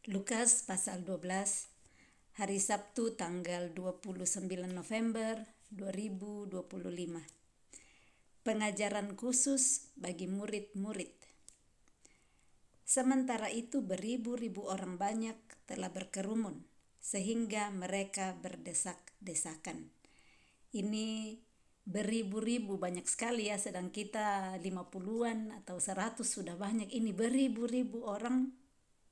Lukas pasal 12, hari Sabtu tanggal 29 November 2025. Pengajaran khusus bagi murid-murid. Sementara itu beribu-ribu orang banyak telah berkerumun sehingga mereka berdesak-desakan. Ini beribu-ribu banyak sekali ya, sedang kita 50-an atau 100 sudah banyak. Ini beribu-ribu orang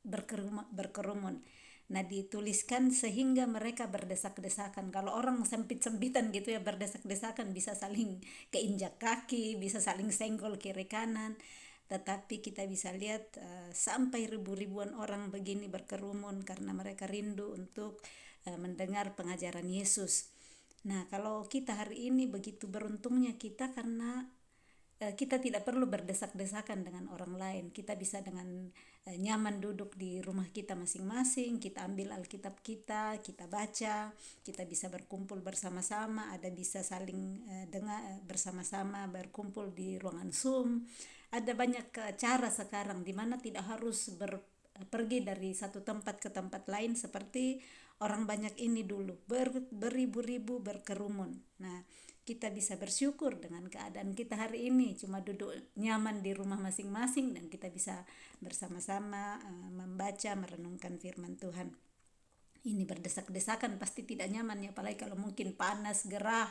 berkerumun. Nah, dituliskan sehingga mereka berdesak-desakan. Kalau orang sempit-sempitan gitu ya, berdesak-desakan, bisa saling keinjak kaki, bisa saling senggol kiri kanan. Tetapi kita bisa lihat sampai ribu-ribuan orang begini berkerumun karena mereka rindu untuk mendengar pengajaran Yesus. Nah, kalau kita hari ini begitu beruntungnya kita karena kita tidak perlu berdesak-desakan dengan orang lain. Kita bisa dengan nyaman duduk di rumah kita masing-masing, kita ambil Alkitab kita baca, kita bisa berkumpul bersama-sama, ada bisa saling dengar bersama-sama, berkumpul di ruangan Zoom. Ada banyak cara sekarang di mana tidak harus pergi dari satu tempat ke tempat lain seperti orang banyak ini dulu, beribu-ribu berkerumun. Nah, kita bisa bersyukur dengan keadaan kita hari ini, cuma duduk nyaman di rumah masing-masing dan kita bisa bersama-sama membaca, merenungkan firman Tuhan. Ini berdesak-desakan pasti tidak nyaman ya, apalagi kalau mungkin panas, gerah,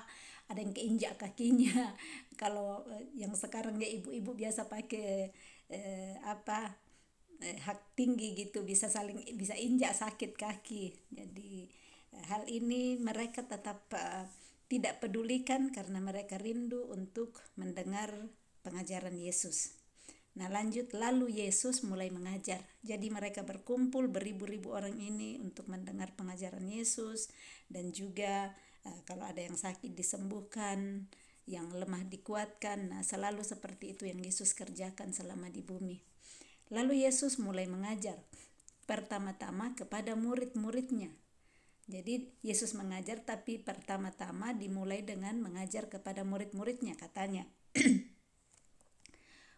ada yang keinjak kakinya. Kalau yang sekarang ya ibu-ibu biasa pakai hak tinggi gitu, bisa injak sakit kaki. Jadi hal ini mereka tetap tidak pedulikan karena mereka rindu untuk mendengar pengajaran Yesus. Nah, lalu Yesus mulai mengajar. Jadi mereka berkumpul beribu-ribu orang ini untuk mendengar pengajaran Yesus, dan juga kalau ada yang sakit disembuhkan, yang lemah dikuatkan. Nah, selalu seperti itu yang Yesus kerjakan selama di bumi. Lalu Yesus mulai mengajar pertama-tama kepada murid-muridnya. Jadi Yesus mengajar, tapi pertama-tama dimulai dengan mengajar kepada murid-muridnya. Katanya,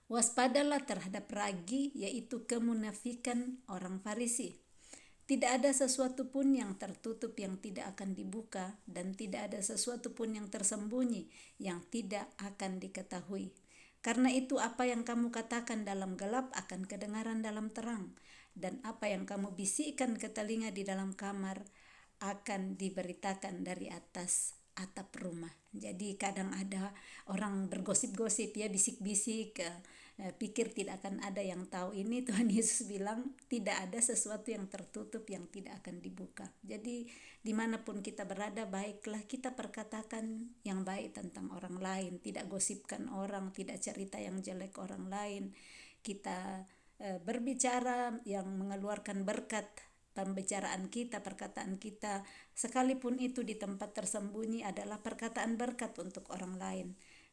waspadalah terhadap ragi, yaitu kemunafikan orang Farisi. Tidak ada sesuatu pun yang tertutup yang tidak akan dibuka, dan tidak ada sesuatu pun yang tersembunyi yang tidak akan diketahui. Karena itu apa yang kamu katakan dalam gelap akan kedengaran dalam terang, dan apa yang kamu bisikkan ke telinga di dalam kamar akan diberitakan dari atas atap rumah. Jadi kadang ada orang bergosip-gosip ya, bisik-bisik, pikir tidak akan ada yang tahu. Ini Tuhan Yesus bilang tidak ada sesuatu yang tertutup yang tidak akan dibuka. Jadi dimanapun kita berada, baiklah kita perkatakan yang baik tentang orang lain, tidak gosipkan orang, tidak cerita yang jelek orang lain. Kita berbicara yang mengeluarkan berkat. Pembicaraan kita, perkataan kita, sekalipun itu di tempat tersembunyi, adalah perkataan berkat untuk orang lain.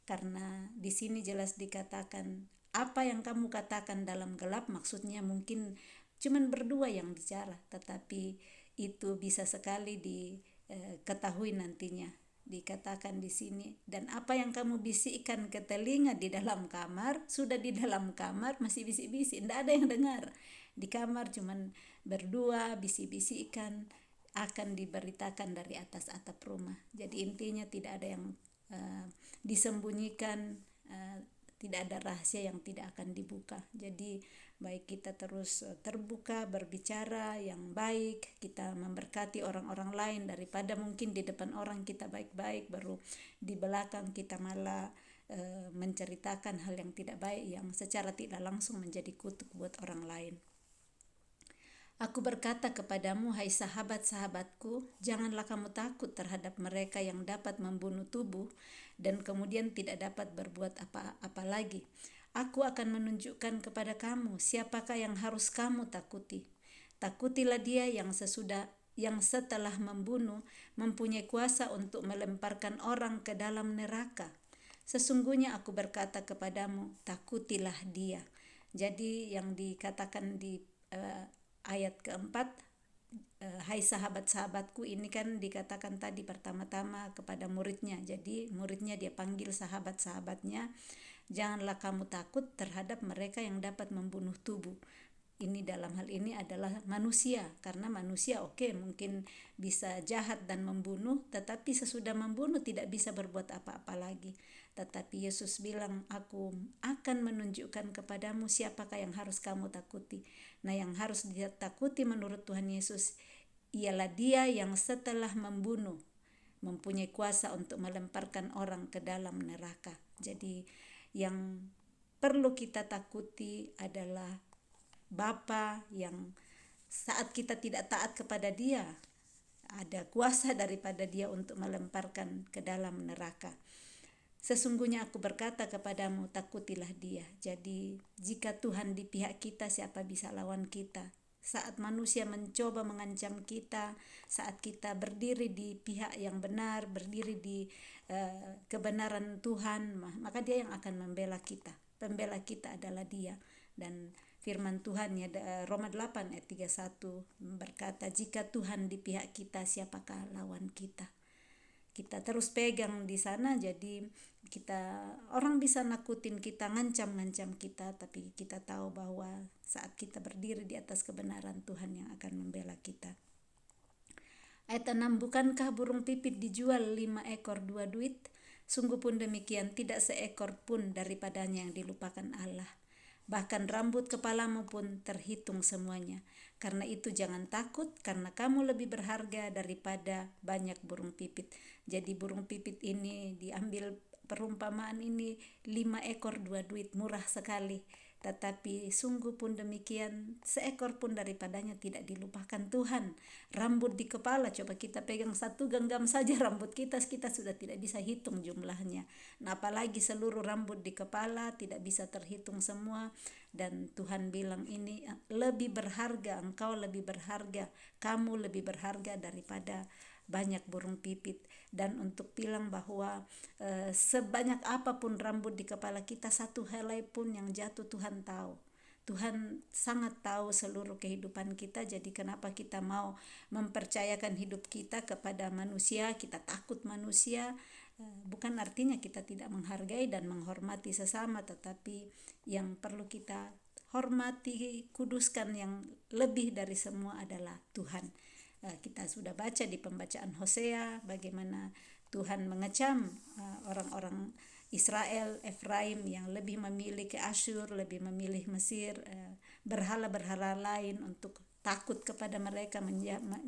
Karena di sini jelas dikatakan, apa yang kamu katakan dalam gelap, maksudnya mungkin cuman berdua yang bicara, tetapi itu bisa sekali diketahui nantinya. Dikatakan di sini, dan apa yang kamu bisikkan ke telinga di dalam kamar, sudah di dalam kamar masih bisik-bisik, tidak ada yang dengar. Di kamar cuman berdua bisik-bisikkan, akan diberitakan dari atas atap rumah. Jadi intinya tidak ada yang disembunyikan, tidak ada rahasia yang tidak akan dibuka. Jadi baik kita terus terbuka, berbicara yang baik, kita memberkati orang-orang lain, daripada mungkin di depan orang kita baik-baik, baru di belakang kita malah menceritakan hal yang tidak baik yang secara tidak langsung menjadi kutuk buat orang lain. Aku berkata kepadamu, hai sahabat-sahabatku, janganlah kamu takut terhadap mereka yang dapat membunuh tubuh dan kemudian tidak dapat berbuat apa-apa lagi. Aku akan menunjukkan kepada kamu siapakah yang harus kamu takuti. Takutilah dia yang setelah membunuh mempunyai kuasa untuk melemparkan orang ke dalam neraka. Sesungguhnya aku berkata kepadamu, takutilah dia. Jadi yang dikatakan di ayat keempat, hai sahabat-sahabatku, ini kan dikatakan tadi pertama-tama kepada muridnya. Jadi muridnya dia panggil sahabat-sahabatnya, janganlah kamu takut terhadap mereka yang dapat membunuh tubuh. Ini dalam hal ini adalah manusia, karena manusia mungkin bisa jahat dan membunuh, tetapi sesudah membunuh tidak bisa berbuat apa-apa lagi. Tetapi Yesus bilang, aku akan menunjukkan kepadamu siapakah yang harus kamu takuti. Nah, yang harus ditakuti menurut Tuhan Yesus ialah Dia yang setelah membunuh mempunyai kuasa untuk melemparkan orang ke dalam neraka. Jadi yang perlu kita takuti adalah Bapa yang saat kita tidak taat kepada Dia, ada kuasa daripada Dia untuk melemparkan ke dalam neraka. Sesungguhnya aku berkata kepadamu, takutilah Dia. Jadi jika Tuhan di pihak kita, siapa bisa lawan kita? Saat manusia mencoba mengancam kita, saat kita berdiri di pihak yang benar, berdiri di kebenaran Tuhan, maka Dia yang akan membela kita. Pembela kita adalah Dia. Dan firman Tuhan ya, Roma 8 ayat 31 berkata, jika Tuhan di pihak kita, siapakah lawan kita? Kita terus pegang di sana, jadi orang bisa nakutin kita, ngancam kita, tapi kita tahu bahwa saat kita berdiri di atas kebenaran, Tuhan yang akan membela kita. Ayat 6, bukankah burung pipit dijual 5 ekor 2 duit? Sungguh pun demikian, tidak seekor pun daripadanya yang dilupakan Allah. Bahkan rambut kepalamu pun terhitung semuanya. Karena itu jangan takut, karena kamu lebih berharga daripada banyak burung pipit. Jadi burung pipit ini diambil perumpamaan ini 5 ekor 2 duit, murah sekali. Tetapi sungguh pun demikian, seekor pun daripadanya tidak dilupakan Tuhan. Rambut di kepala, coba kita pegang satu genggam saja rambut kita sudah tidak bisa hitung jumlahnya. Nah, apalagi seluruh rambut di kepala tidak bisa terhitung semua. Dan Tuhan bilang ini lebih berharga, engkau lebih berharga, kamu lebih berharga daripada banyak burung pipit. Dan untuk bilang bahwa sebanyak apapun rambut di kepala kita, satu helai pun yang jatuh Tuhan tahu. Tuhan sangat tahu seluruh kehidupan kita. Jadi kenapa kita mau mempercayakan hidup kita kepada manusia, kita takut manusia? Bukan artinya kita tidak menghargai dan menghormati sesama, tetapi yang perlu kita hormati, kuduskan yang lebih dari semua adalah Tuhan. Kita sudah baca di pembacaan Hosea bagaimana Tuhan mengecam orang-orang Israel, Efraim yang lebih memilih ke Asyur, lebih memilih Mesir, berhala-berhala lain, untuk takut kepada mereka,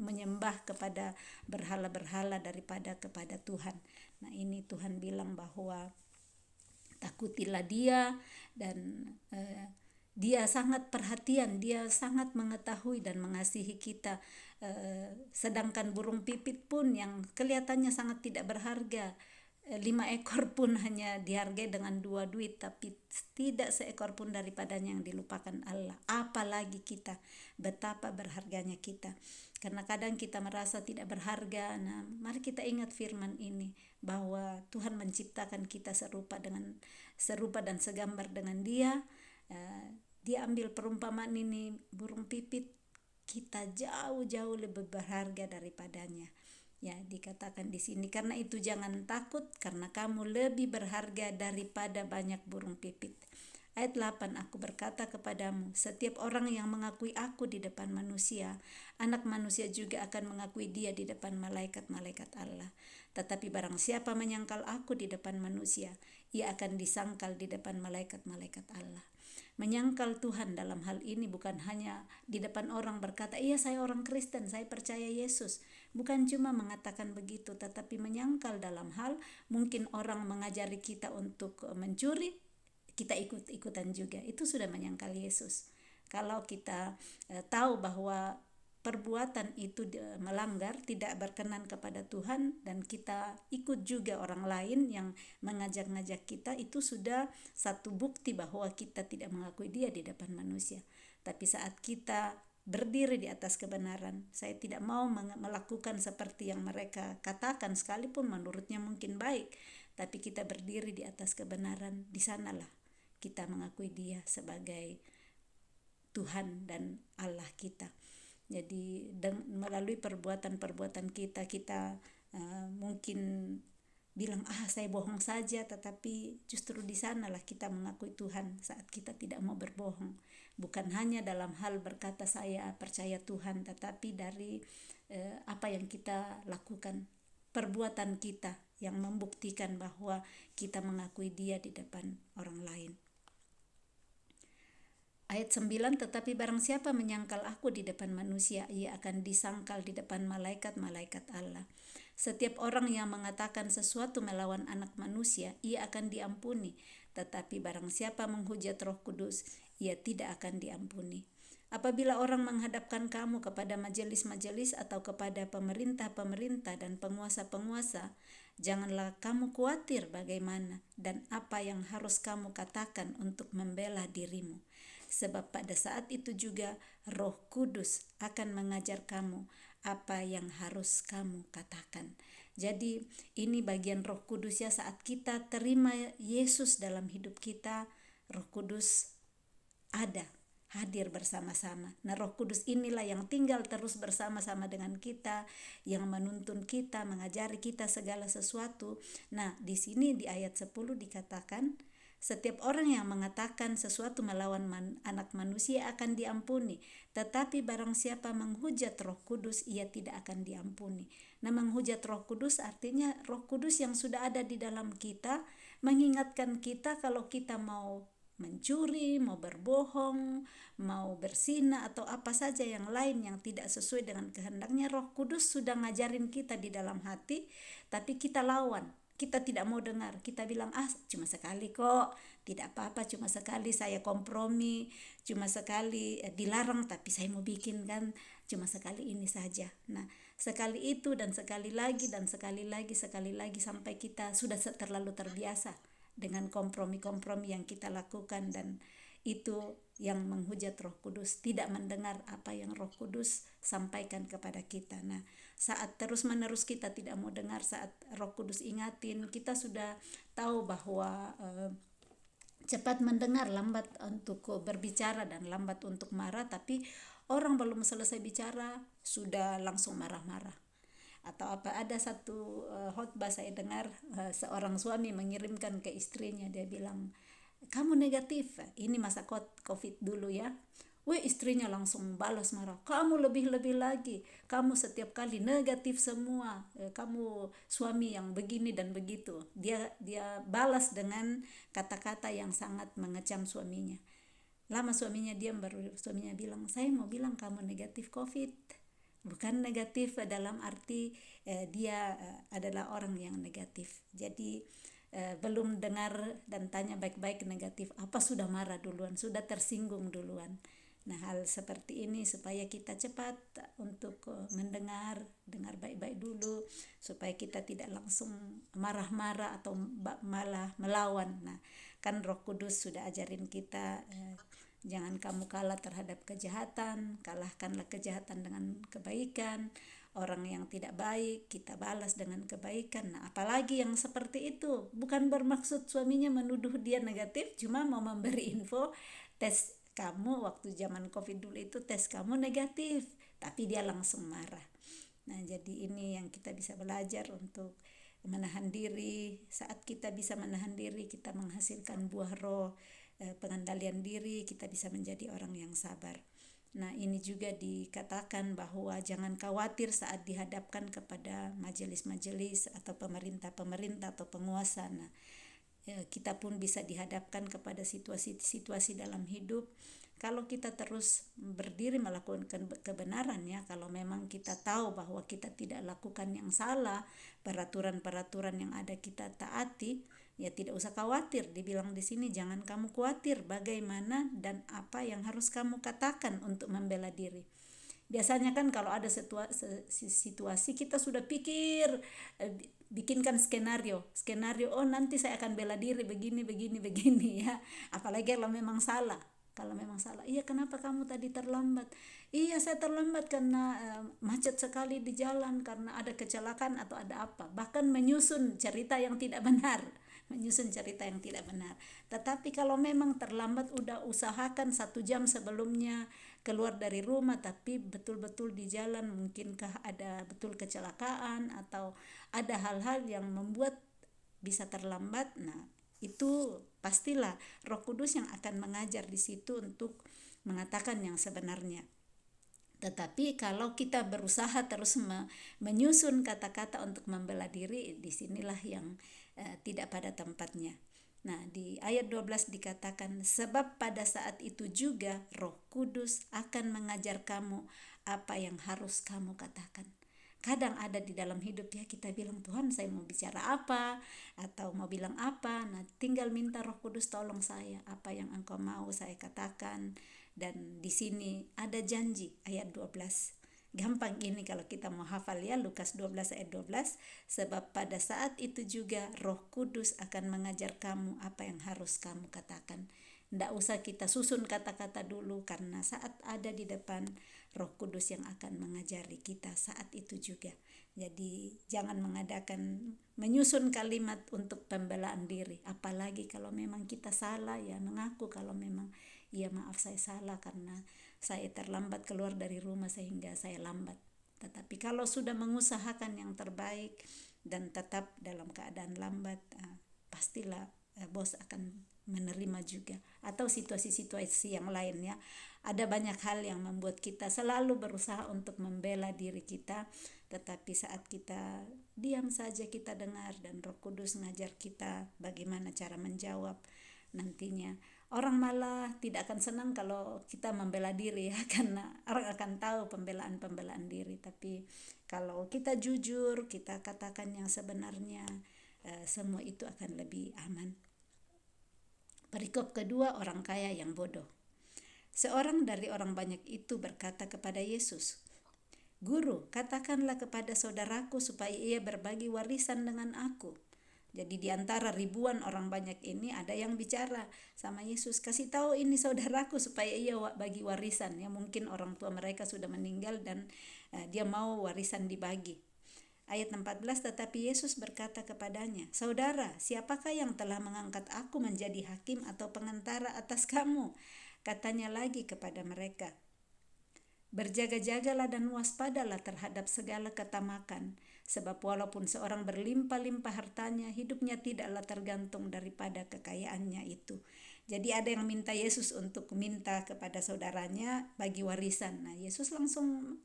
menyembah kepada berhala-berhala daripada kepada Tuhan. Nah, ini Tuhan bilang bahwa takutilah Dia, dan Dia sangat perhatian, Dia sangat mengetahui dan mengasihi kita. Sedangkan burung pipit pun yang kelihatannya sangat tidak berharga, 5 ekor pun hanya dihargai dengan 2 duit, tapi tidak seekor pun daripadanya yang dilupakan Allah. Apalagi kita, betapa berharganya kita. Karena kadang kita merasa tidak berharga. Nah, mari kita ingat firman ini, bahwa Tuhan menciptakan kita serupa dan segambar dengan Dia. Dia ambil perumpamaan ini, burung pipit, kita jauh-jauh lebih berharga daripadanya. Ya, dikatakan di sini, karena itu jangan takut, karena kamu lebih berharga daripada banyak burung pipit. Ayat 8, aku berkata kepadamu, setiap orang yang mengakui aku di depan manusia, anak manusia juga akan mengakui dia di depan malaikat-malaikat Allah. Tetapi barang siapa menyangkal aku di depan manusia, ia akan disangkal di depan malaikat-malaikat Allah. Menyangkal Tuhan dalam hal ini bukan hanya di depan orang berkata, iya saya orang Kristen, saya percaya Yesus. Bukan cuma mengatakan begitu, tetapi menyangkal dalam hal mungkin orang mengajari kita untuk mencuri, kita ikut-ikutan juga. Itu sudah menyangkal Yesus. Kalau kita tahu bahwa perbuatan itu melanggar, tidak berkenan kepada Tuhan, dan kita ikut juga orang lain yang mengajak-ngajak kita, itu sudah satu bukti bahwa kita tidak mengakui Dia di depan manusia. Tapi saat kita berdiri di atas kebenaran, saya tidak mau melakukan seperti yang mereka katakan, sekalipun menurutnya mungkin baik, tapi kita berdiri di atas kebenaran, di sanalah kita mengakui Dia sebagai Tuhan dan Allah kita. Jadi melalui perbuatan-perbuatan kita mungkin bilang saya bohong saja, tetapi justru di sanalah kita mengakui Tuhan saat kita tidak mau berbohong. Bukan hanya dalam hal berkata saya percaya Tuhan, tetapi dari apa yang kita lakukan, perbuatan kita yang membuktikan bahwa kita mengakui Dia di depan orang lain. Ayat 9, tetapi barang siapa menyangkal aku di depan manusia, ia akan disangkal di depan malaikat-malaikat Allah. Setiap orang yang mengatakan sesuatu melawan anak manusia, ia akan diampuni. Tetapi barang siapa menghujat Roh Kudus, ia tidak akan diampuni. Apabila orang menghadapkan kamu kepada majelis-majelis atau kepada pemerintah-pemerintah dan penguasa-penguasa, janganlah kamu khawatir bagaimana dan apa yang harus kamu katakan untuk membela dirimu. Sebab pada saat itu juga Roh Kudus akan mengajar kamu apa yang harus kamu katakan. Jadi ini bagian Roh Kudus ya, saat kita terima Yesus dalam hidup kita, Roh Kudus ada, hadir bersama-sama. Nah, Roh Kudus inilah yang tinggal terus bersama-sama dengan kita, yang menuntun kita, mengajari kita segala sesuatu. Nah, di sini di ayat 10 dikatakan, setiap orang yang mengatakan sesuatu melawan anak manusia akan diampuni, tetapi barang siapa menghujat Roh Kudus, ia tidak akan diampuni. Nah, menghujat Roh Kudus artinya Roh Kudus yang sudah ada di dalam kita mengingatkan kita kalau kita mau mencuri, mau berbohong, mau berzina atau apa saja yang lain yang tidak sesuai dengan kehendaknya. Roh Kudus sudah ngajarin kita di dalam hati, tapi kita lawan. Kita tidak mau dengar, kita bilang cuma sekali kok, tidak apa-apa, cuma sekali saya kompromi, cuma sekali dilarang tapi saya mau bikin kan, cuma sekali ini saja. Nah, sekali itu dan sekali lagi dan sekali lagi sampai kita sudah terlalu terbiasa dengan kompromi-kompromi yang kita lakukan, dan itu yang menghujat Roh Kudus, tidak mendengar apa yang Roh Kudus sampaikan kepada kita. Nah, saat terus-menerus kita tidak mau dengar, saat Roh Kudus ingatin, kita sudah tahu bahwa cepat mendengar, lambat untuk berbicara dan lambat untuk marah, tapi orang belum selesai bicara sudah langsung marah-marah. Atau ada satu khotbah saya dengar, seorang suami mengirimkan ke istrinya, dia bilang, kamu negatif, ini masa COVID dulu ya. Istrinya langsung balas marah, kamu lebih-lebih lagi, kamu setiap kali negatif semua, kamu suami yang begini dan begitu. Dia balas dengan kata-kata yang sangat mengecam suaminya. Lama suaminya diam, baru suaminya bilang, saya mau bilang kamu negatif COVID. Bukan negatif dalam arti dia adalah orang yang negatif. Jadi belum dengar dan tanya baik-baik negatif apa, sudah marah duluan, sudah tersinggung duluan. Nah, hal seperti ini supaya kita cepat untuk dengar baik-baik dulu, supaya kita tidak langsung marah-marah atau malah melawan. Nah, kan Roh Kudus sudah ajarin kita, jangan kamu kalah terhadap kejahatan, kalahkanlah kejahatan dengan kebaikan. Orang yang tidak baik kita balas dengan kebaikan. Nah, apalagi yang seperti itu, bukan bermaksud suaminya menuduh dia negatif, cuma mau memberi info, tes kamu waktu zaman COVID dulu itu tes kamu negatif, tapi dia langsung marah. Nah, jadi ini yang kita bisa belajar untuk menahan diri. Saat kita bisa menahan diri, kita menghasilkan buah roh, pengendalian diri, kita bisa menjadi orang yang sabar. Nah, ini juga dikatakan bahwa jangan khawatir saat dihadapkan kepada majelis-majelis atau pemerintah-pemerintah atau penguasa. Nah, kita pun bisa dihadapkan kepada situasi-situasi dalam hidup. Kalau kita terus berdiri melakukan kebenaran ya, kalau memang kita tahu bahwa kita tidak lakukan yang salah, peraturan-peraturan yang ada kita taati, ya tidak usah khawatir. Dibilang di sini jangan kamu khawatir bagaimana dan apa yang harus kamu katakan untuk membela diri. Biasanya kan kalau ada situasi kita sudah pikir, bikinkan skenario, nanti saya akan bela diri begini ya. Apalagi kalau memang salah, iya kenapa kamu tadi terlambat? Iya saya terlambat karena macet sekali di jalan, karena ada kecelakaan atau ada apa. Bahkan menyusun cerita yang tidak benar. Tetapi kalau memang terlambat, udah usahakan 1 jam sebelumnya keluar dari rumah, tapi betul-betul di jalan mungkinkah ada betul kecelakaan atau ada hal-hal yang membuat bisa terlambat. Nah, itu pastilah Roh Kudus yang akan mengajar di situ untuk mengatakan yang sebenarnya. Tetapi kalau kita berusaha terus menyusun kata-kata untuk membela diri, disinilah yang tidak pada tempatnya. Nah, di ayat 12 dikatakan, sebab pada saat itu juga Roh Kudus akan mengajar kamu apa yang harus kamu katakan. Kadang ada di dalam hidup ya, kita bilang, Tuhan saya mau bicara apa atau mau bilang apa. Nah, tinggal minta Roh Kudus, tolong saya, apa yang engkau mau saya katakan. Dan di sini ada janji ayat 12. Gampang ini kalau kita mau hafal ya, Lukas 12 ayat 12, sebab pada saat itu juga Roh Kudus akan mengajar kamu apa yang harus kamu katakan. Tidak usah kita susun kata-kata dulu, karena saat ada di depan, Roh Kudus yang akan mengajari kita saat itu juga. Jadi jangan mengadakan menyusun kalimat untuk pembelaan diri, apalagi kalau memang kita salah ya, mengaku kalau memang ya maaf saya salah karena saya terlambat keluar dari rumah sehingga saya lambat. Tetapi kalau sudah mengusahakan yang terbaik dan tetap dalam keadaan lambat, pastilah bos akan menerima juga. Atau situasi-situasi yang lainnya, ada banyak hal yang membuat kita selalu berusaha untuk membela diri kita, tetapi saat kita diam saja, kita dengar dan Roh Kudus ngajar kita bagaimana cara menjawab, nantinya orang malah tidak akan senang kalau kita membela diri ya, karena orang akan tahu pembelaan diri. Tapi kalau kita jujur, kita katakan yang sebenarnya, semua itu akan lebih aman. Perikop kedua, orang kaya yang bodoh. Seorang dari orang banyak itu berkata kepada Yesus, Guru, katakanlah kepada saudaraku supaya ia berbagi warisan dengan aku. Jadi di antara ribuan orang banyak ini ada yang bicara sama Yesus, kasih tahu ini saudaraku supaya ia bagi warisan. Ya, mungkin orang tua mereka sudah meninggal dan dia mau warisan dibagi. Ayat 14, tetapi Yesus berkata kepadanya, Saudara, siapakah yang telah mengangkat aku menjadi hakim atau pengantara atas kamu? Katanya lagi kepada mereka, Berjaga-jagalah dan waspadalah terhadap segala ketamakan, sebab walaupun seorang berlimpah-limpah hartanya, hidupnya tidaklah tergantung daripada kekayaannya itu. Jadi ada yang minta Yesus untuk minta kepada saudaranya bagi warisan. Nah, Yesus langsung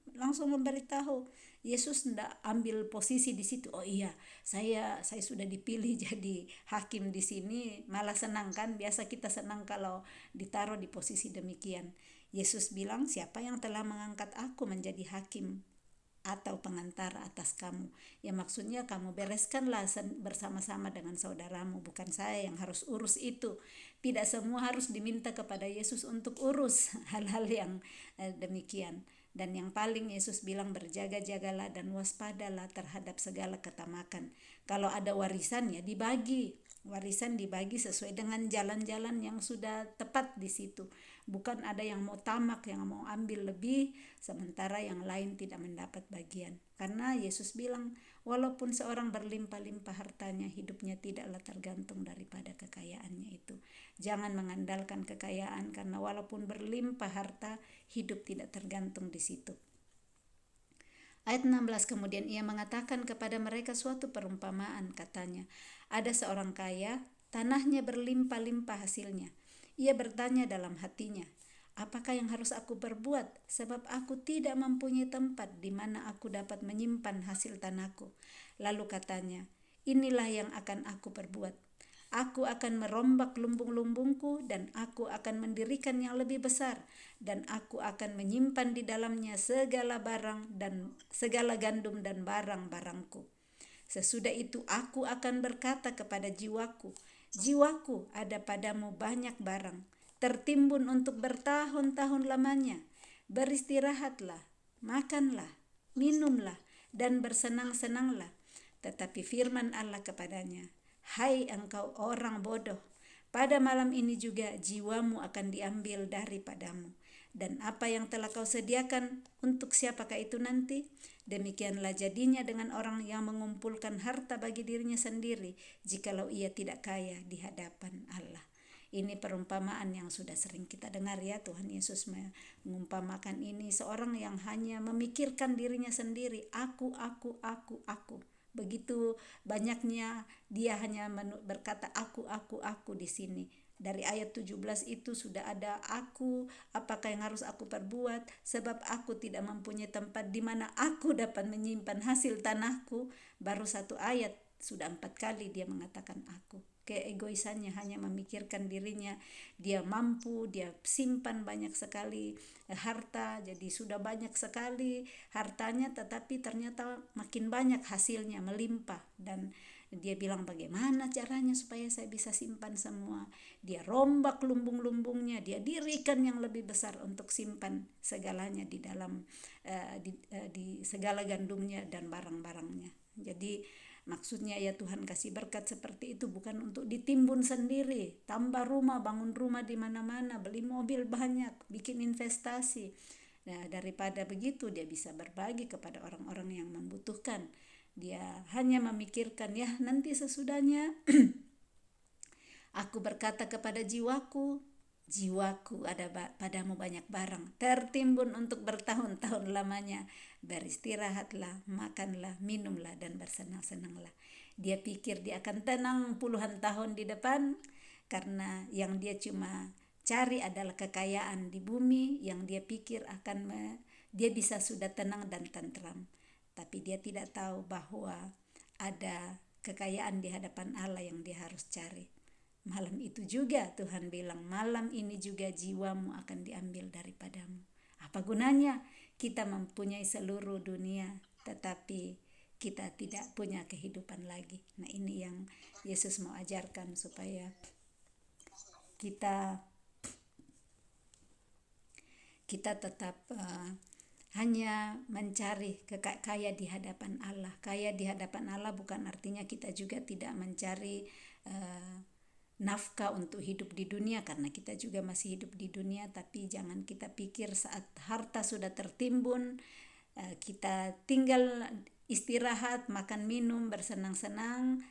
memberitahu. Yesus tidak ambil posisi di situ. Oh iya, saya sudah dipilih jadi hakim di sini. Malah senang kan? Biasa kita senang kalau ditaruh di posisi demikian. Yesus bilang, siapa yang telah mengangkat aku menjadi hakim atau pengantara atas kamu? Ya maksudnya kamu bereskanlah bersama-sama dengan saudaramu, bukan saya yang harus urus itu. Tidak semua harus diminta kepada Yesus untuk urus hal-hal yang demikian. Dan yang paling Yesus bilang, berjaga-jagalah dan waspadalah terhadap segala ketamakan. Kalau ada warisan ya dibagi. Warisan dibagi sesuai dengan jalan-jalan yang sudah tepat di situ. Bukan ada yang mau tamak, yang mau ambil lebih, sementara yang lain tidak mendapat bagian. Karena Yesus bilang, walaupun seorang berlimpah-limpah hartanya, hidupnya tidaklah tergantung daripada kekayaannya itu. Jangan mengandalkan kekayaan, karena walaupun berlimpah harta, hidup tidak tergantung di situ. Ayat 16, kemudian ia mengatakan kepada mereka suatu perumpamaan, katanya, ada seorang kaya, tanahnya berlimpah-limpah hasilnya. Ia bertanya dalam hatinya, apakah yang harus aku perbuat? Sebab aku tidak mempunyai tempat di mana aku dapat menyimpan hasil tanahku. Lalu katanya, inilah yang akan aku perbuat. Aku akan merombak lumbung-lumbungku dan aku akan mendirikan yang lebih besar, dan aku akan menyimpan di dalamnya segala barang dan segala gandum dan barang-barangku. Sesudah itu aku akan berkata kepada jiwaku, jiwaku, ada padamu banyak barang, tertimbun untuk bertahun-tahun lamanya. Beristirahatlah, makanlah, minumlah, dan bersenang-senanglah. Tetapi firman Allah kepadanya, hai engkau orang bodoh, pada malam ini juga jiwamu akan diambil daripadamu. Dan apa yang telah kau sediakan, untuk siapakah itu nanti? Demikianlah jadinya dengan orang yang mengumpulkan harta bagi dirinya sendiri, jikalau ia tidak kaya di hadapan Allah. Ini perumpamaan yang sudah sering kita dengar ya. Tuhan Yesus mengumpamakan ini, seorang yang hanya memikirkan dirinya sendiri, aku. Begitu banyaknya dia hanya berkata aku di sini. Dari ayat 17 itu sudah ada aku, apakah yang harus aku perbuat, sebab aku tidak mempunyai tempat di mana aku dapat menyimpan hasil tanahku. Baru satu ayat sudah 4 kali dia mengatakan aku. Keegoisannya hanya memikirkan dirinya, dia mampu, dia simpan banyak sekali harta, jadi sudah banyak sekali hartanya, tetapi ternyata makin banyak hasilnya, melimpah. Dan dia bilang, bagaimana caranya supaya saya bisa simpan semua? Dia rombak lumbung-lumbungnya, dia dirikan yang lebih besar untuk simpan segalanya di dalam di segala gandumnya dan barang-barangnya. Jadi maksudnya ya Tuhan kasih berkat seperti itu bukan untuk ditimbun sendiri, tambah rumah, bangun rumah di mana-mana, beli mobil banyak, bikin investasi. Nah, daripada begitu dia bisa berbagi kepada orang-orang yang membutuhkan. Dia hanya memikirkan, ya nanti sesudahnya aku berkata kepada jiwaku, jiwaku ada padamu banyak barang, tertimbun untuk bertahun-tahun lamanya. Beristirahatlah, makanlah, minumlah, dan bersenang-senanglah. Dia pikir dia akan tenang puluhan tahun di depan, karena yang dia cuma cari adalah kekayaan di bumi, yang dia pikir dia bisa sudah tenang dan tentram. Tapi dia tidak tahu bahwa ada kekayaan di hadapan Allah yang dia harus cari. Malam itu juga Tuhan bilang, malam ini juga jiwamu akan diambil daripadamu. Apa gunanya kita mempunyai seluruh dunia tetapi kita tidak punya kehidupan lagi. Nah, ini yang Yesus mau ajarkan supaya kita tetap hanya mencari kaya di hadapan Allah. Kaya di hadapan Allah bukan artinya kita juga tidak mencari nafkah untuk hidup di dunia, karena kita juga masih hidup di dunia. Tapi jangan kita pikir saat harta sudah tertimbun kita tinggal istirahat, makan minum, bersenang-senang,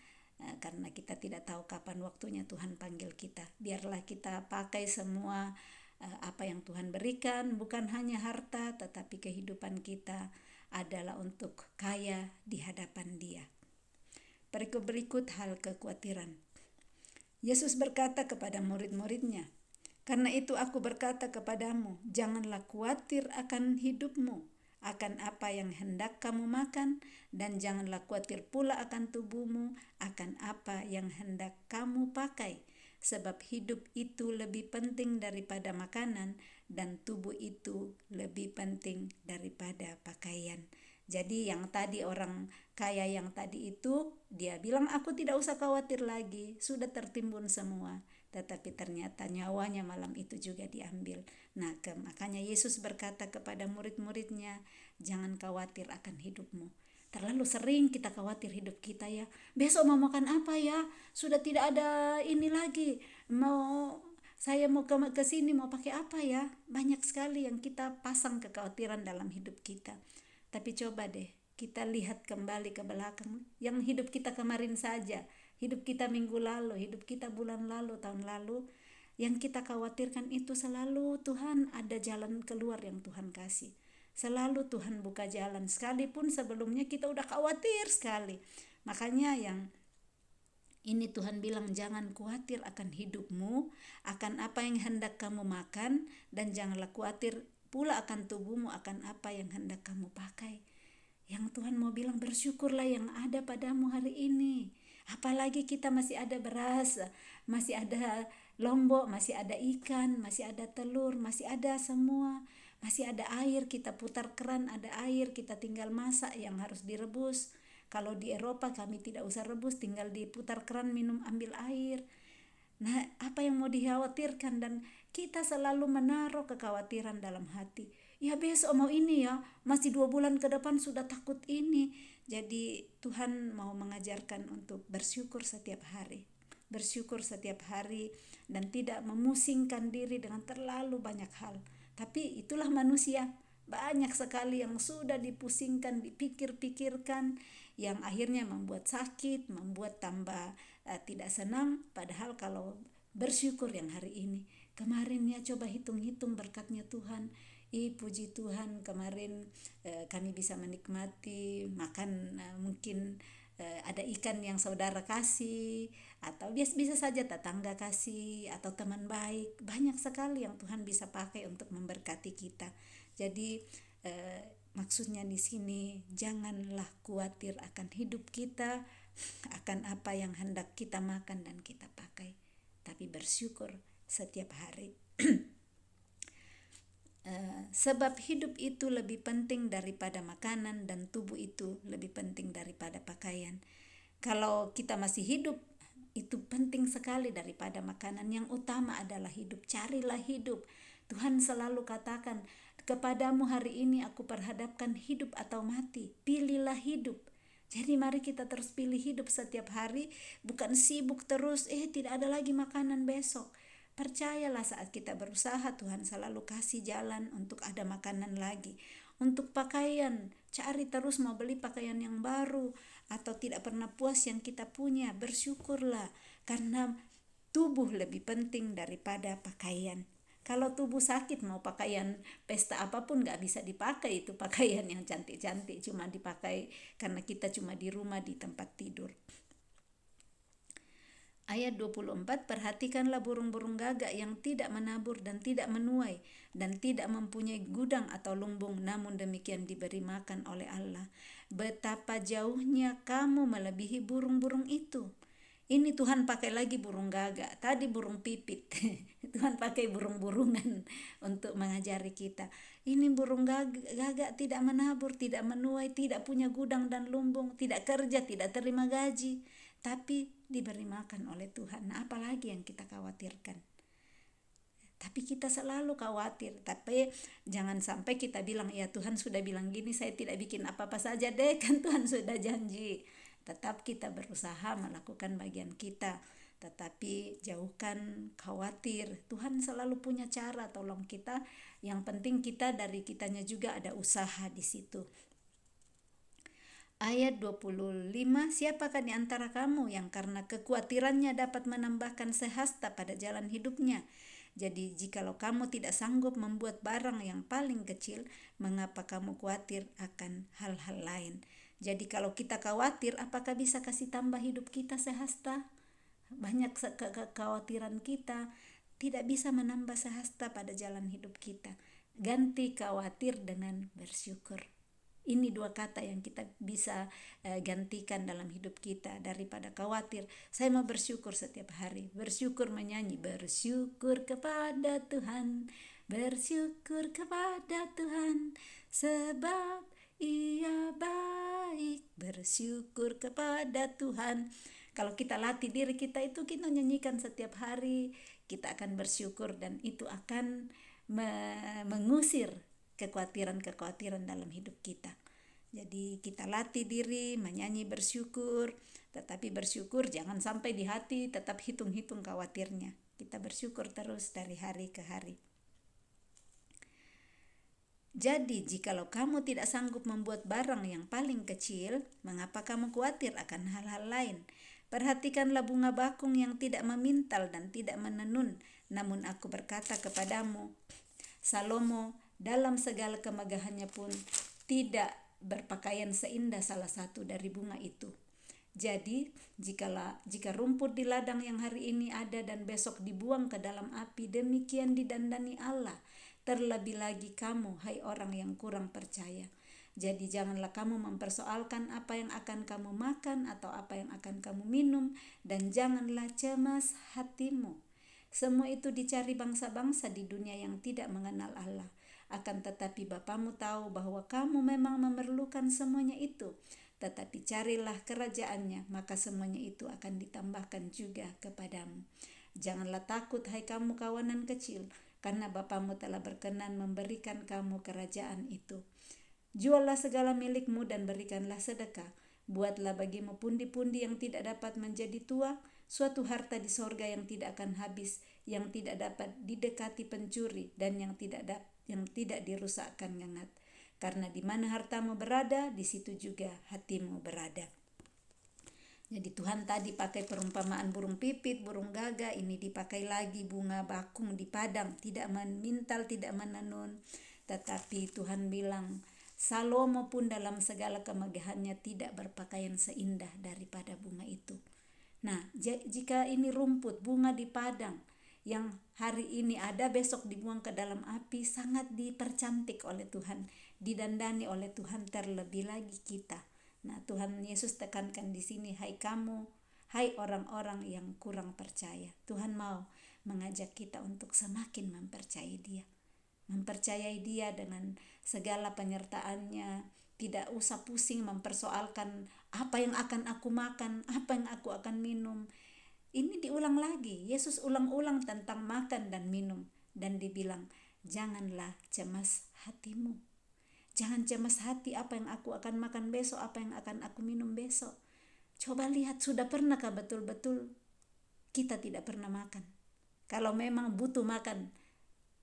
karena kita tidak tahu kapan waktunya Tuhan panggil kita. Biarlah kita pakai semua apa yang Tuhan berikan, bukan hanya harta, tetapi kehidupan kita adalah untuk kaya di hadapan Dia. Berikut hal kekhawatiran. Yesus berkata kepada murid-muridnya, karena itu aku berkata kepadamu, janganlah khawatir akan hidupmu, akan apa yang hendak kamu makan, dan janganlah khawatir pula akan tubuhmu, akan apa yang hendak kamu pakai. Sebab hidup itu lebih penting daripada makanan, dan tubuh itu lebih penting daripada pakaian. Jadi yang tadi orang kaya yang tadi itu, dia bilang aku tidak usah khawatir lagi, sudah tertimbun semua. Tetapi ternyata nyawanya malam itu juga diambil. Nah, makanya Yesus berkata kepada murid-muridnya, jangan khawatir akan hidupmu. Terlalu sering kita khawatir hidup kita ya. Besok mau makan apa ya? Sudah tidak ada ini lagi. Saya mau ke sini mau pakai apa ya? Banyak sekali yang kita pasang kekhawatiran dalam hidup kita. Tapi coba deh kita lihat kembali ke belakang. Yang hidup kita kemarin saja, hidup kita minggu lalu, hidup kita bulan lalu, tahun lalu, yang kita khawatirkan itu selalu Tuhan ada jalan keluar yang Tuhan kasih. Selalu Tuhan buka jalan, sekalipun sebelumnya kita udah khawatir sekali. Makanya yang ini Tuhan bilang, jangan khawatir akan hidupmu, akan apa yang hendak kamu makan, dan janganlah khawatir pula akan tubuhmu, akan apa yang hendak kamu pakai. Yang Tuhan mau bilang, bersyukurlah yang ada padamu hari ini. Apalagi kita masih ada beras, masih ada lombok, masih ada ikan, masih ada telur, masih ada semua. Masih ada air, kita putar keran, ada air, kita tinggal masak yang harus direbus. Kalau di Eropa kami tidak usah rebus, tinggal diputar keran, minum, ambil air. Nah, apa yang mau dikhawatirkan? Dan kita selalu menaruh kekhawatiran dalam hati. Ya besok mau ini ya, masih 2 bulan ke depan sudah takut ini. Jadi Tuhan mau mengajarkan untuk bersyukur setiap hari. Bersyukur setiap hari dan tidak memusingkan diri dengan terlalu banyak hal. Tapi itulah manusia, banyak sekali yang sudah dipusingkan, dipikir-pikirkan, yang akhirnya membuat sakit, membuat tambah tidak senang. Padahal kalau bersyukur yang hari ini, kemarin ya coba hitung-hitung berkatnya Tuhan. Puji Tuhan, kemarin kami bisa menikmati makan mungkin ada ikan yang saudara kasih, atau bisa saja tetangga kasih, atau teman baik. Banyak sekali yang Tuhan bisa pakai untuk memberkati kita. Jadi maksudnya di sini, janganlah khawatir akan hidup kita, akan apa yang hendak kita makan dan kita pakai, tapi bersyukur setiap hari. Sebab hidup itu lebih penting daripada makanan, dan tubuh itu lebih penting daripada pakaian. Kalau kita masih hidup, itu penting sekali daripada makanan. Yang utama adalah hidup. Carilah hidup. Tuhan selalu katakan, kepadamu hari ini aku perhadapkan hidup atau mati. Pilihlah hidup. Jadi mari kita terus pilih hidup setiap hari, bukan sibuk terus, tidak ada lagi makanan besok. Percayalah, saat kita berusaha, Tuhan selalu kasih jalan untuk ada makanan lagi. Untuk pakaian, cari terus mau beli pakaian yang baru, atau tidak pernah puas yang kita punya. Bersyukurlah, karena tubuh lebih penting daripada pakaian. Kalau tubuh sakit, mau pakaian pesta apapun gak bisa dipakai. Itu pakaian yang cantik-cantik, cuma dipakai karena kita cuma di rumah, di tempat tidur. Ayat 24, perhatikanlah burung-burung gagak yang tidak menabur dan tidak menuai dan tidak mempunyai gudang atau lumbung, namun demikian diberi makan oleh Allah. Betapa jauhnya kamu melebihi burung-burung itu. Ini Tuhan pakai lagi burung gagak, tadi burung pipit. Tuhan pakai burung-burungan untuk mengajari kita. Ini burung gagak tidak menabur, tidak menuai, tidak punya gudang dan lumbung, tidak kerja, tidak terima gaji, tapi diberi makan oleh Tuhan. Nah, apalagi yang kita khawatirkan? Tapi kita selalu khawatir. Tapi jangan sampai kita bilang, ya Tuhan sudah bilang gini, saya tidak bikin apa-apa saja deh, kan Tuhan sudah janji. Tetap kita berusaha melakukan bagian kita, tetapi jauhkan khawatir. Tuhan selalu punya cara tolong kita. Yang penting kita dari kitanya juga ada usaha di situ. Ayat 25, siapakah di antara kamu yang karena kekhawatirannya dapat menambahkan sehasta pada jalan hidupnya? Jadi jikalau kamu tidak sanggup membuat barang yang paling kecil, mengapa kamu khawatir akan hal-hal lain? Jadi kalau kita khawatir, apakah bisa kasih tambah hidup kita sehasta? Banyak kekhawatiran kita tidak bisa menambah sehasta pada jalan hidup kita. Ganti khawatir dengan bersyukur. Ini dua kata yang kita bisa gantikan dalam hidup kita. Daripada khawatir, saya mau bersyukur setiap hari. Bersyukur, menyanyi, bersyukur kepada Tuhan, bersyukur kepada Tuhan, sebab Ia baik. Bersyukur kepada Tuhan. Kalau kita latih diri kita itu, kita nyanyikan setiap hari, kita akan bersyukur, dan itu akan mengusir kekhawatiran-kekhawatiran dalam hidup kita. Jadi kita latih diri menyanyi bersyukur, tetapi bersyukur jangan sampai di hati tetap hitung-hitung khawatirnya. Kita bersyukur terus dari hari ke hari. Jadi jikalau kamu tidak sanggup membuat barang yang paling kecil, mengapa kamu khawatir akan hal-hal lain? Perhatikanlah bunga bakung yang tidak memintal dan tidak menenun, namun aku berkata kepadamu, Salomo dalam segala kemegahannya pun tidak berpakaian seindah salah satu dari bunga itu. Jadi jika rumput di ladang yang hari ini ada dan besok dibuang ke dalam api, demikian didandani Allah. Terlebih lagi kamu, hai orang yang kurang percaya. Jadi janganlah kamu mempersoalkan apa yang akan kamu makan atau apa yang akan kamu minum, dan janganlah cemas hatimu. Semua itu dicari bangsa-bangsa di dunia yang tidak mengenal Allah. Akan tetapi Bapamu tahu bahwa kamu memang memerlukan semuanya itu. Tetapi carilah kerajaannya, maka semuanya itu akan ditambahkan juga kepadamu. Janganlah takut, hai kamu kawanan kecil, karena Bapamu telah berkenan memberikan kamu kerajaan itu. Juallah segala milikmu dan berikanlah sedekah. Buatlah bagimu pundi-pundi yang tidak dapat menjadi tua, suatu harta di sorga yang tidak akan habis, yang tidak dapat didekati pencuri, dan yang tidak dirusakkan ngengat. Karena di mana hartamu berada, di situ juga hatimu berada. Jadi Tuhan tadi pakai perumpamaan burung pipit, burung gagak, ini dipakai lagi bunga bakung di padang, tidak memintal, tidak menenun. Tetapi Tuhan bilang, Salomo pun dalam segala kemegahannya tidak berpakaian seindah daripada bunga itu. Nah, jika ini rumput bunga di padang yang hari ini ada, besok dibuang ke dalam api, sangat dipercantik oleh Tuhan, didandani oleh Tuhan, terlebih lagi kita. Nah, Tuhan Yesus tekankan di sini, hai kamu, hai orang-orang yang kurang percaya. Tuhan mau mengajak kita untuk semakin mempercayai Dia. Mempercayai Dia dengan segala penyertaannya, tidak usah pusing mempersoalkan apa yang akan aku makan, apa yang aku akan minum. Ini diulang lagi, Yesus ulang-ulang tentang makan dan minum, dan dibilang, janganlah cemas hatimu. Jangan cemas hati, apa yang aku akan makan besok, apa yang akan aku minum besok. Coba lihat, sudah pernahkah betul-betul kita tidak pernah makan? Kalau memang butuh makan,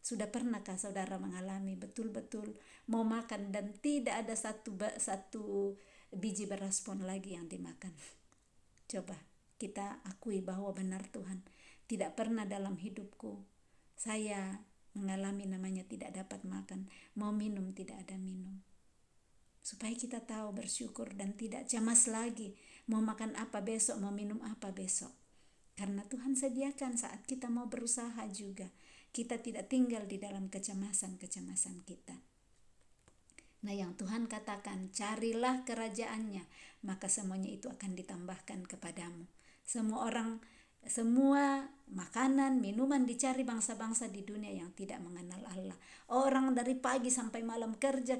sudah pernahkah saudara mengalami betul-betul mau makan dan tidak ada satu biji beras pun lagi yang dimakan? Coba kita akui bahwa benar Tuhan, tidak pernah dalam hidupku saya mengalami namanya tidak dapat makan, mau minum tidak ada minum. Supaya kita tahu bersyukur dan tidak cemas lagi mau makan apa besok, mau minum apa besok. Karena Tuhan sediakan saat kita mau berusaha juga. Kita tidak tinggal di dalam kecemasan-kecemasan kita. Nah, yang Tuhan katakan, carilah kerajaannya, maka semuanya itu akan ditambahkan kepadamu. Semua makanan, minuman dicari bangsa-bangsa di dunia yang tidak mengenal Allah. Orang dari pagi sampai malam kerja.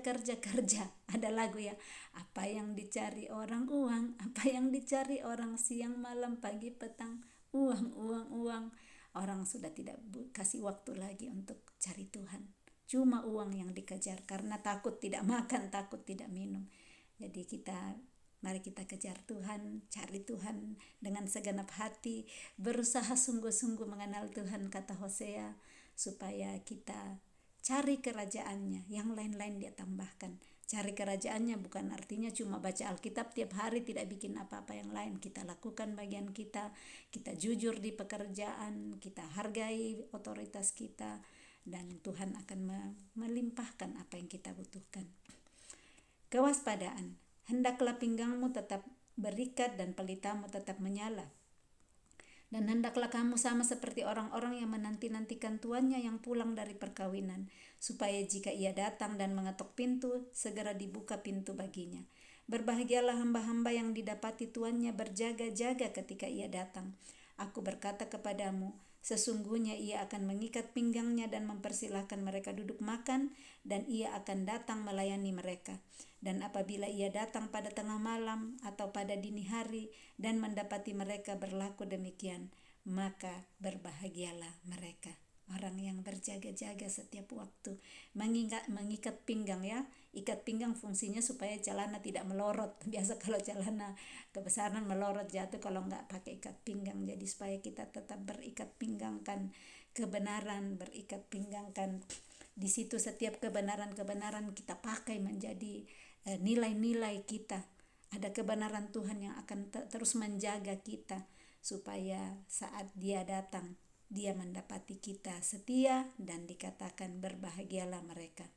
Ada lagu ya, apa yang dicari orang uang, apa yang dicari orang siang malam pagi petang, uang. Orang sudah tidak kasih waktu lagi untuk cari Tuhan. Cuma uang yang dikejar karena takut tidak makan, takut tidak minum. Jadi mari kita kejar Tuhan, cari Tuhan dengan segenap hati, berusaha sungguh-sungguh mengenal Tuhan, kata Hosea, supaya kita cari kerajaannya, yang lain-lain Dia tambahkan. Cari kerajaannya bukan artinya cuma baca Alkitab tiap hari, tidak bikin apa-apa yang lain. Kita lakukan bagian kita jujur di pekerjaan, kita hargai otoritas kita, dan Tuhan akan melimpahkan apa yang kita butuhkan. Kewaspadaan, hendaklah pinggangmu tetap berikat dan pelitamu tetap menyala. Dan hendaklah kamu sama seperti orang-orang yang menanti-nantikan tuannya yang pulang dari perkawinan, supaya jika ia datang dan mengetuk pintu, segera dibuka pintu baginya. Berbahagialah hamba-hamba yang didapati tuannya berjaga-jaga ketika ia datang. Aku berkata kepadamu, sesungguhnya ia akan mengikat pinggangnya dan mempersilahkan mereka duduk makan, dan ia akan datang melayani mereka. Dan apabila ia datang pada tengah malam atau pada dini hari dan mendapati mereka berlaku demikian, maka berbahagialah mereka. Orang yang berjaga-jaga setiap waktu, mengikat pinggang ya. Ikat pinggang fungsinya supaya celana tidak melorot. Biasa kalau celana kebesaran melorot jatuh kalau nggak pakai ikat pinggang. Jadi supaya kita tetap berikat pinggangkan kebenaran, berikat pinggangkan. Di situ setiap kebenaran kita pakai menjadi nilai-nilai kita. Ada kebenaran Tuhan yang akan terus menjaga kita, supaya saat Dia datang, Dia mendapati kita setia, dan dikatakan berbahagialah mereka.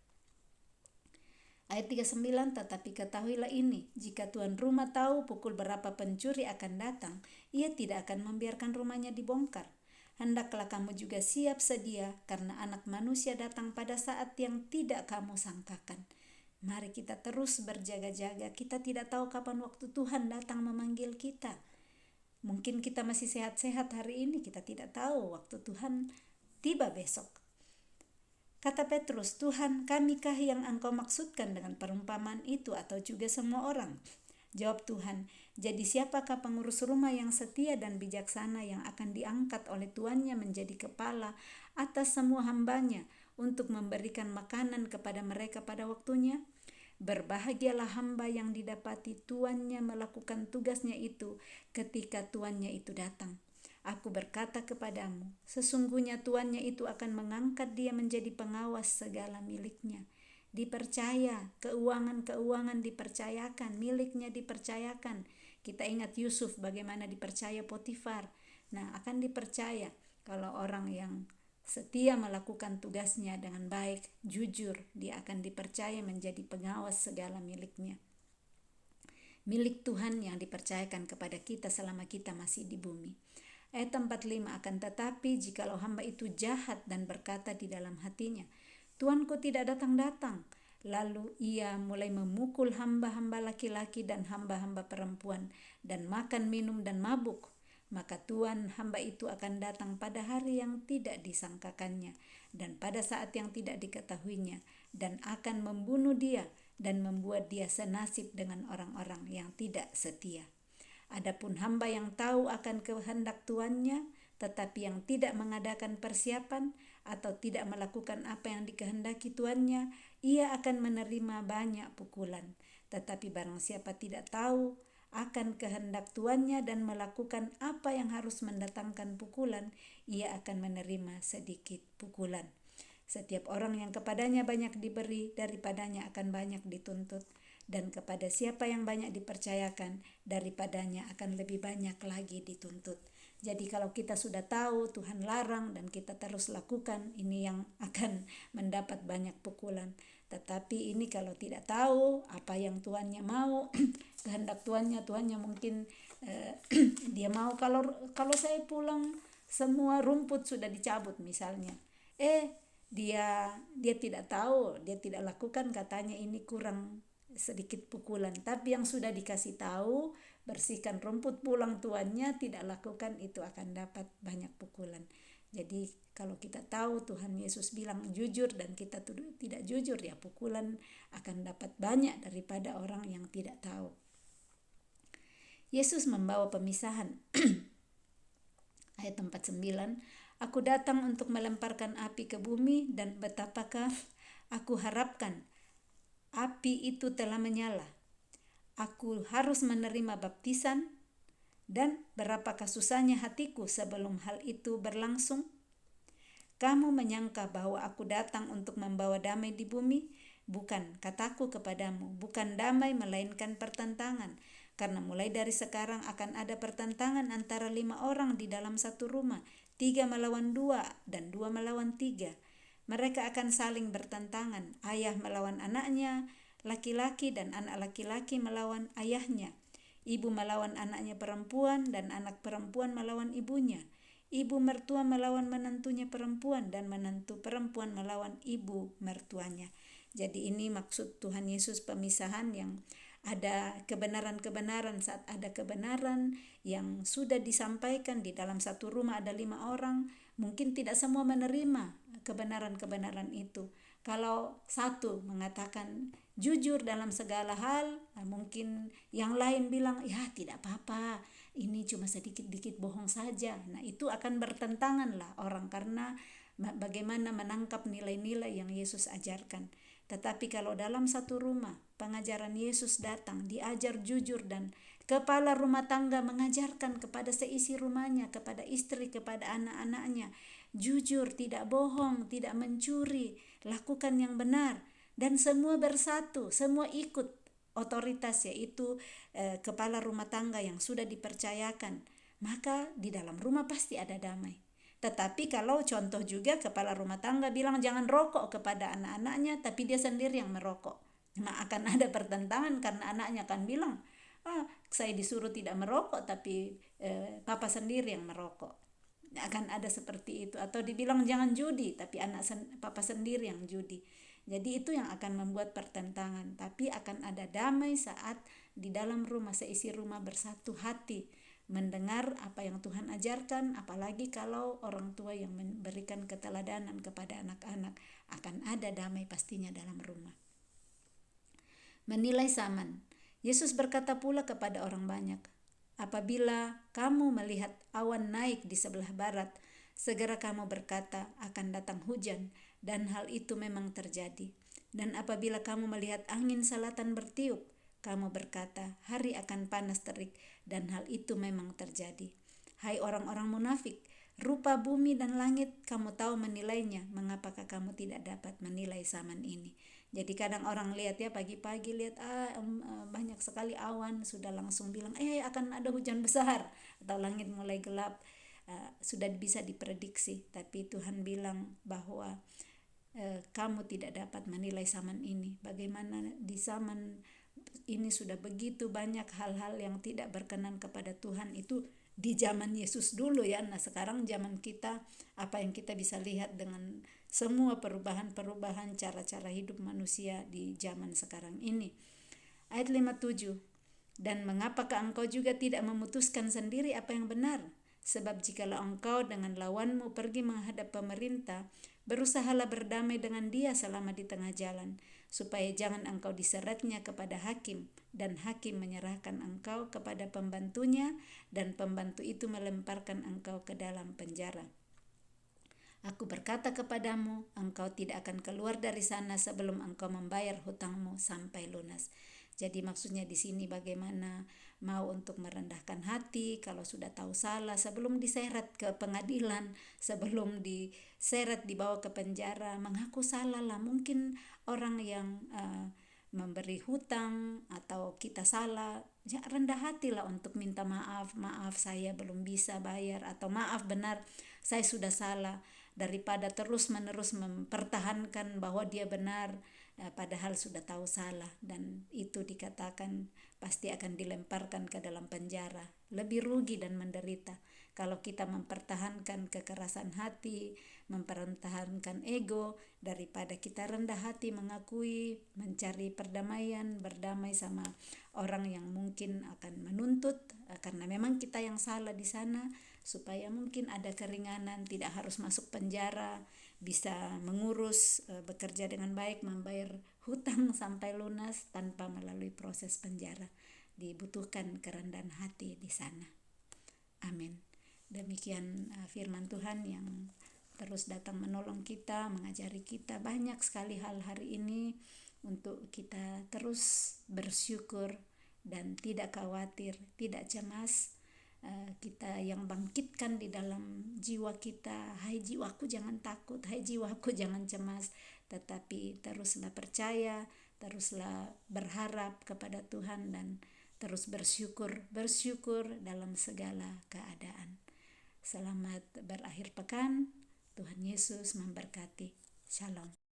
Ayat 39, tetapi ketahuilah ini, jika tuan rumah tahu pukul berapa pencuri akan datang, ia tidak akan membiarkan rumahnya dibongkar. Hendaklah kamu juga siap sedia, karena Anak Manusia datang pada saat yang tidak kamu sangkakan. Mari kita terus berjaga-jaga. Kita tidak tahu kapan waktu Tuhan datang memanggil kita. Mungkin kita masih sehat-sehat hari ini, kita tidak tahu waktu Tuhan tiba besok. Kata Petrus, Tuhan, kamikah yang Engkau maksudkan dengan perumpamaan itu, atau juga semua orang? Jawab Tuhan, jadi siapakah pengurus rumah yang setia dan bijaksana yang akan diangkat oleh tuannya menjadi kepala atas semua hambanya untuk memberikan makanan kepada mereka pada waktunya? Berbahagialah hamba yang didapati tuannya melakukan tugasnya itu ketika tuannya itu datang. Aku berkata kepadamu, sesungguhnya tuannya itu akan mengangkat dia menjadi pengawas segala miliknya. Dipercaya, keuangan dipercayakan, miliknya dipercayakan. Kita ingat Yusuf bagaimana dipercaya Potifar. Nah, akan dipercaya kalau orang yang setia melakukan tugasnya dengan baik, jujur, dia akan dipercaya menjadi pengawas segala miliknya. Milik Tuhan yang dipercayakan kepada kita selama kita masih di bumi. Ayat 45, akan tetapi jikalau hamba itu jahat dan berkata di dalam hatinya, Tuanku tidak datang-datang, lalu ia mulai memukul hamba-hamba laki-laki dan hamba-hamba perempuan dan makan, minum, dan mabuk, maka Tuan hamba itu akan datang pada hari yang tidak disangkakannya dan pada saat yang tidak diketahuinya, dan akan membunuh dia dan membuat dia senasib dengan orang-orang yang tidak setia. Adapun hamba yang tahu akan kehendak tuannya, tetapi yang tidak mengadakan persiapan atau tidak melakukan apa yang dikehendaki tuannya, ia akan menerima banyak pukulan. Tetapi barang siapa tidak tahu akan kehendak tuannya dan melakukan apa yang harus mendatangkan pukulan, ia akan menerima sedikit pukulan. Setiap orang yang kepadanya banyak diberi, daripadanya akan banyak dituntut. Dan kepada siapa yang banyak dipercayakan, daripadanya akan lebih banyak lagi dituntut. Jadi kalau kita sudah tahu Tuhan larang dan kita terus lakukan, ini yang akan mendapat banyak pukulan. Tetapi ini kalau tidak tahu apa yang tuannya mau, kehendak tuannya mungkin dia mau kalau saya pulang semua rumput sudah dicabut misalnya. Dia tidak tahu, dia tidak lakukan, katanya ini kurang sedikit pukulan. Tapi yang sudah dikasih tahu, bersihkan rumput, pulang tuannya tidak lakukan, itu akan dapat banyak pukulan. Jadi kalau kita tahu Tuhan Yesus bilang jujur dan kita tidak jujur, ya pukulan akan dapat banyak daripada orang yang tidak tahu. Yesus membawa pemisahan. Ayat 49, aku datang untuk melemparkan api ke bumi, dan betapakah aku harapkan api itu telah menyala. Aku harus menerima baptisan, dan berapakah susahnya hatiku sebelum hal itu berlangsung? Kamu menyangka bahwa aku datang untuk membawa damai di bumi? Bukan, kataku kepadamu, bukan damai melainkan pertentangan. Karena mulai dari sekarang akan ada pertentangan antara 5 orang di dalam satu rumah, 3 melawan 2 dan 2 melawan 3. Mereka akan saling bertentangan, ayah melawan anaknya laki-laki dan anak laki-laki melawan ayahnya, ibu melawan anaknya perempuan dan anak perempuan melawan ibunya, ibu mertua melawan menantunya perempuan dan menantu perempuan melawan ibu mertuanya. Jadi ini maksud Tuhan Yesus, pemisahan yang ada kebenaran-kebenaran. Saat ada kebenaran yang sudah disampaikan di dalam satu rumah, ada 5 orang, mungkin tidak semua menerima kebenaran-kebenaran itu. Kalau satu mengatakan jujur dalam segala hal, mungkin yang lain bilang, ya tidak apa-apa, ini cuma sedikit-dikit bohong saja. Nah itu akan bertentangan lah orang, karena bagaimana menangkap nilai-nilai yang Yesus ajarkan. Tetapi kalau dalam satu rumah pengajaran Yesus datang, diajar jujur, dan kepala rumah tangga mengajarkan kepada seisi rumahnya, kepada istri, kepada anak-anaknya, jujur, tidak bohong, tidak mencuri, lakukan yang benar, dan semua bersatu, semua ikut otoritas, yaitu kepala rumah tangga yang sudah dipercayakan, maka di dalam rumah pasti ada damai. Tetapi kalau contoh juga kepala rumah tangga bilang jangan rokok kepada anak-anaknya, tapi dia sendiri yang merokok, akan ada pertentangan, karena anaknya akan bilang, saya disuruh tidak merokok tapi papa sendiri yang merokok. Akan ada seperti itu. Atau dibilang jangan judi, tapi papa sendiri yang judi. Jadi itu yang akan membuat pertentangan. Tapi akan ada damai saat di dalam rumah, seisi rumah bersatu hati mendengar apa yang Tuhan ajarkan. Apalagi kalau orang tua yang memberikan keteladanan kepada anak-anak, akan ada damai pastinya dalam rumah. Menilai zaman. Yesus berkata pula kepada orang banyak, apabila kamu melihat awan naik di sebelah barat, segera kamu berkata akan datang hujan, dan hal itu memang terjadi. Dan apabila kamu melihat angin selatan bertiup, kamu berkata hari akan panas terik, dan hal itu memang terjadi. Hai orang-orang munafik, rupa bumi dan langit kamu tahu menilainya, mengapakah kamu tidak dapat menilai zaman ini? Jadi kadang orang lihat ya, pagi-pagi lihat banyak sekali awan, sudah langsung bilang akan ada hujan besar, atau langit mulai gelap. sudah bisa diprediksi, tapi Tuhan bilang bahwa kamu tidak dapat menilai zaman ini. Bagaimana di zaman ini sudah begitu banyak hal-hal yang tidak berkenan kepada Tuhan, itu di zaman Yesus dulu ya. Nah sekarang zaman kita, apa yang kita bisa lihat dengan semua perubahan-perubahan cara-cara hidup manusia di zaman sekarang ini. Ayat 57, dan mengapakah engkau juga tidak memutuskan sendiri apa yang benar? Sebab jikalau engkau dengan lawanmu pergi menghadap pemerintah, berusahalah berdamai dengan dia selama di tengah jalan, supaya jangan engkau diseretnya kepada hakim, dan hakim menyerahkan engkau kepada pembantunya, dan pembantu itu melemparkan engkau ke dalam penjara. Aku berkata kepadamu, engkau tidak akan keluar dari sana sebelum engkau membayar hutangmu sampai lunas. Jadi maksudnya di sini bagaimana mau untuk merendahkan hati kalau sudah tahu salah, sebelum diseret ke pengadilan, sebelum diseret dibawa ke penjara, mengaku salah lah. Mungkin orang yang memberi hutang atau kita salah, ya rendah hatilah untuk minta maaf saya belum bisa bayar, atau maaf benar saya sudah salah, daripada terus menerus mempertahankan bahwa dia benar padahal sudah tahu salah, dan itu dikatakan pasti akan dilemparkan ke dalam penjara. Lebih rugi dan menderita kalau kita mempertahankan kekerasan hati, mempertahankan ego, daripada kita rendah hati mengakui, mencari perdamaian, berdamai sama orang yang mungkin akan menuntut karena memang kita yang salah di sana, supaya mungkin ada keringanan, tidak harus masuk penjara, bisa mengurus, bekerja dengan baik, membayar hutang sampai lunas tanpa melalui proses penjara. Dibutuhkan kerendahan hati di sana. Amin. Demikian firman Tuhan yang terus datang menolong kita, mengajari kita banyak sekali hal hari ini untuk kita terus bersyukur dan tidak khawatir, tidak cemas. Kita yang bangkitkan di dalam jiwa kita, hai jiwaku jangan takut, hai jiwaku jangan cemas, tetapi teruslah percaya, teruslah berharap kepada Tuhan, dan terus bersyukur dalam segala keadaan. Selamat berakhir pekan. Tuhan Yesus memberkati. Shalom.